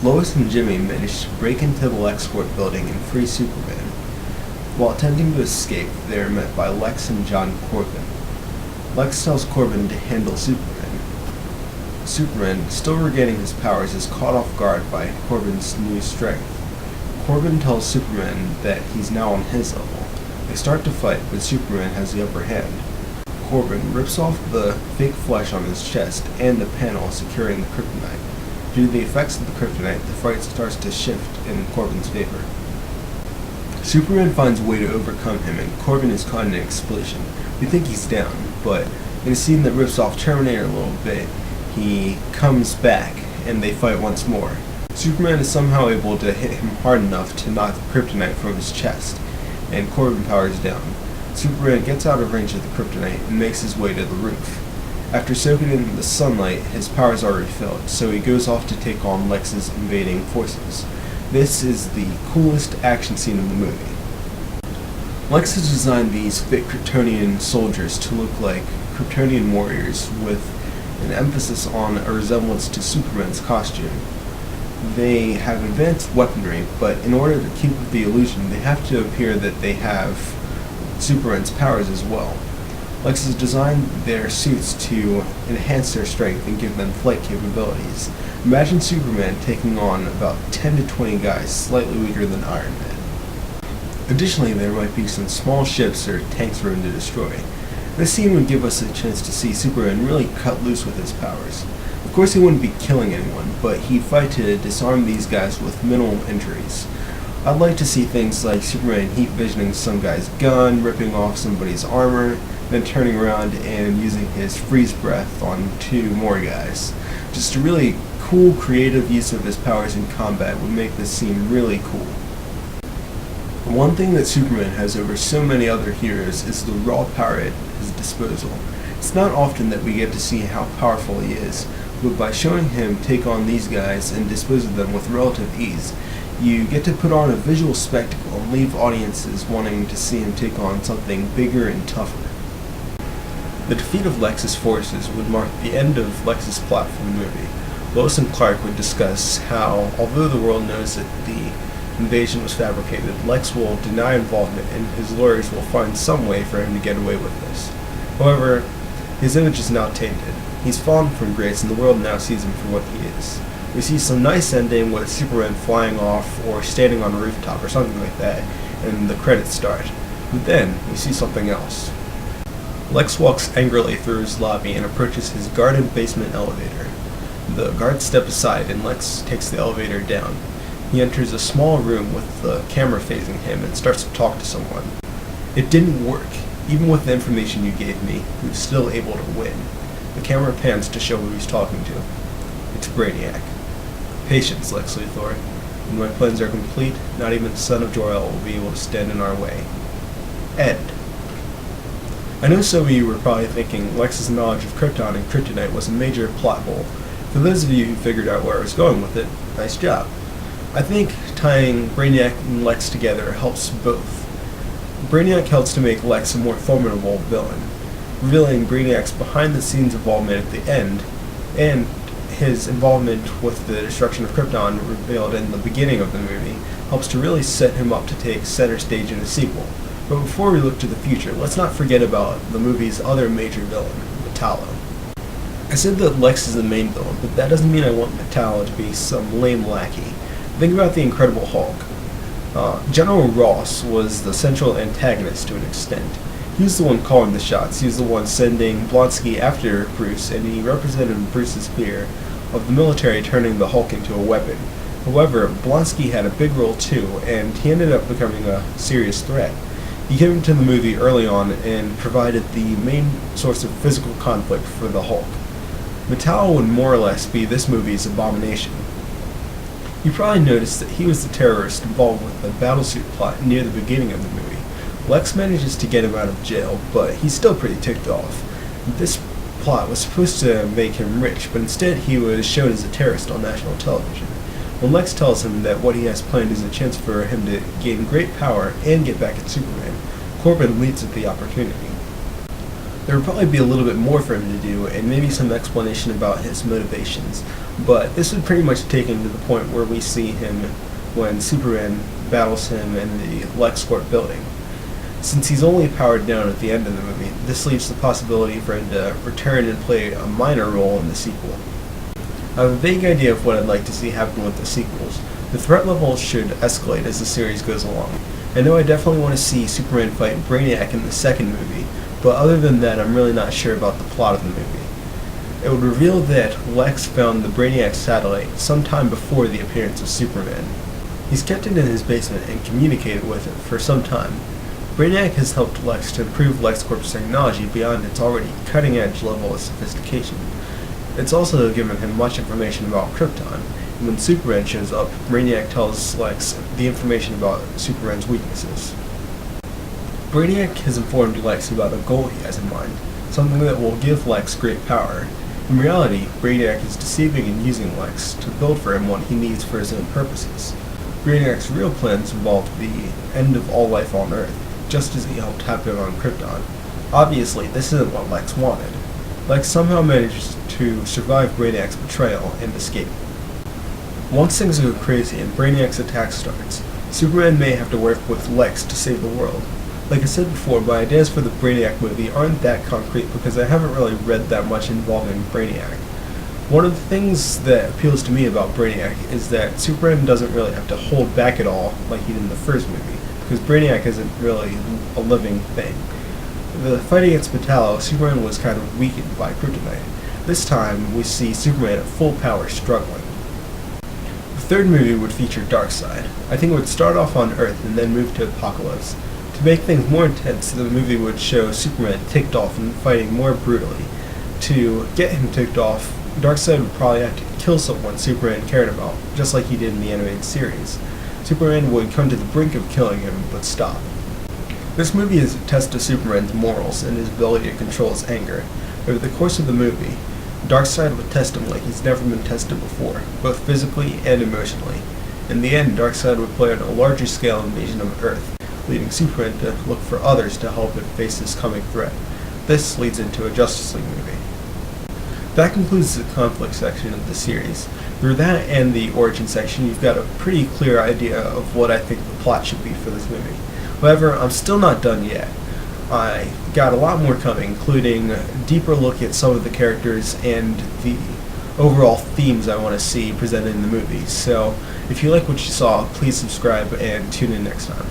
Lois and Jimmy manage to break into the LexCorp building and free Superman. While attempting to escape, they are met by Lex and John Corbin. Lex tells Corbin to handle Superman. Superman, still regaining his powers, is caught off guard by Corbin's new strength. Corbin tells Superman that he's now on his level. They start to fight, but Superman has the upper hand. Corbin rips off the fake flesh on his chest and the panel securing the kryptonite. Due to the effects of the kryptonite, the fight starts to shift in Corbin's favor. Superman finds a way to overcome him, and Corbin is caught in an explosion. We think he's down, but in a scene that rips off Terminator a little bit, he comes back, and they fight once more. Superman is somehow able to hit him hard enough to knock the kryptonite from his chest, and Corbin powers down. Superman gets out of range of the kryptonite and makes his way to the roof. After soaking in the sunlight, his powers are refilled, so he goes off to take on Lex's invading forces. This is the coolest action scene in the movie. Lex has designed these fake Kryptonian soldiers to look like Kryptonian warriors with an emphasis on a resemblance to Superman's costume. They have advanced weaponry, but in order to keep with the illusion, they have to appear that they have Superman's powers as well. Lex has designed their suits to enhance their strength and give them flight capabilities. Imagine Superman taking on about 10 to 20 guys slightly weaker than Iron Man. Additionally, there might be some small ships or tanks for him to destroy. This scene would give us a chance to see Superman really cut loose with his powers. Of course he wouldn't be killing anyone, but he'd fight to disarm these guys with minimal injuries. I'd like to see things like Superman heat visioning some guy's gun, ripping off somebody's armor, then turning around and using his freeze breath on 2 more guys. Just a really cool, creative use of his powers in combat would make this scene really cool. One thing that Superman has over so many other heroes is the raw power at his disposal. It's not often that we get to see how powerful he is, but by showing him take on these guys and dispose of them with relative ease, you get to put on a visual spectacle and leave audiences wanting to see him take on something bigger and tougher. The defeat of Lex's forces would mark the end of Lex's plot for the movie. Lois and Clark would discuss how, although the world knows that the invasion was fabricated, Lex will deny involvement and his lawyers will find some way for him to get away with this. However, his image is now tainted. He's fallen from grace and the world now sees him for what he is. We see some nice ending with Superman flying off or standing on a rooftop or something like that, and the credits start. But then, we see something else. Lex walks angrily through his lobby and approaches his guarded basement elevator. The guards step aside and Lex takes the elevator down. He enters a small room with the camera facing him and starts to talk to someone. It didn't work. Even with the information you gave me, he was still able to win. The camera pans to show who he's talking to. It's Brainiac. Patience, Lex Luthor. When my plans are complete, not even the son of Jor-El will be able to stand in our way. End. I know some of you were probably thinking Lex's knowledge of Krypton and Kryptonite was a major plot hole. For those of you who figured out where I was going with it, nice job. I think tying Brainiac and Lex together helps both. Brainiac helps to make Lex a more formidable villain. Revealing Brainiac's behind-the-scenes involvement at the end, and his involvement with the destruction of Krypton revealed in the beginning of the movie, helps to really set him up to take center stage in a sequel. But before we look to the future, let's not forget about the movie's other major villain, Metallo. I said that Lex is the main villain, but that doesn't mean I want Metallo to be some lame lackey. Think about the Incredible Hulk. General Ross was the central antagonist to an extent. He was the one calling the shots. He was the one sending Blonsky after Bruce, and he represented Bruce's fear of the military turning the Hulk into a weapon. However, Blonsky had a big role too, and he ended up becoming a serious threat. He came into the movie early on and provided the main source of physical conflict for the Hulk. Metallo would more or less be this movie's abomination. You probably noticed that he was the terrorist involved with the battlesuit plot near the beginning of the movie. Lex manages to get him out of jail, but he's still pretty ticked off. This plot was supposed to make him rich, but instead he was shown as a terrorist on national television. When Lex tells him that what he has planned is a chance for him to gain great power and get back at Superman, Corbin leaps at the opportunity. There would probably be a little bit more for him to do, and maybe some explanation about his motivations, but this would pretty much take him to the point where we see him when Superman battles him in the LexCorp building. Since he's only powered down at the end of the movie, this leaves the possibility for him to return and play a minor role in the sequel. I have a vague idea of what I'd like to see happen with the sequels. The threat level should escalate as the series goes along. I know I definitely want to see Superman fight Brainiac in the second movie, but other than that, I'm really not sure about the plot of the movie. It would reveal that Lex found the Brainiac satellite sometime before the appearance of Superman. He's kept it in his basement and communicated with it for some time. Brainiac has helped Lex to improve LexCorp's technology beyond its already cutting-edge level of sophistication. It's also given him much information about Krypton, and when Superman shows up, Brainiac tells Lex the information about Superman's weaknesses. Brainiac has informed Lex about a goal he has in mind, something that will give Lex great power. In reality, Brainiac is deceiving and using Lex to build for him what he needs for his own purposes. Brainiac's real plans involve the end of all life on Earth, just as he helped happen on Krypton. Obviously, this isn't what Lex wanted. Lex somehow manages to survive Brainiac's betrayal and escape. Once things go crazy and Brainiac's attack starts, Superman may have to work with Lex to save the world. Like I said before, my ideas for the Brainiac movie aren't that concrete because I haven't really read that much involving Brainiac. One of the things that appeals to me about Brainiac is that Superman doesn't really have to hold back at all like he did in the first movie, because Brainiac isn't really a living thing. The fight against Metallo, Superman was kind of weakened by kryptonite. This time, we see Superman at full power struggling. The third movie would feature Darkseid. I think it would start off on Earth and then move to Apokolips. To make things more intense, the movie would show Superman ticked off and fighting more brutally. To get him ticked off, Darkseid would probably have to kill someone Superman cared about, just like he did in the animated series. Superman would come to the brink of killing him, but stop. This movie is a test of Superman's morals and his ability to control his anger. Over the course of the movie, Darkseid would test him like he's never been tested before, both physically and emotionally. In the end, Darkseid would plan a larger scale invasion of Earth, leading Superman to look for others to help him face this coming threat. This leads into a Justice League movie. That concludes the conflict section of the series. Through that and the origin section, you've got a pretty clear idea of what I think the plot should be for this movie. However, I'm still not done yet. I got a lot more coming, including a deeper look at some of the characters and the overall themes I want to see presented in the movie. So, if you like what you saw, please subscribe and tune in next time.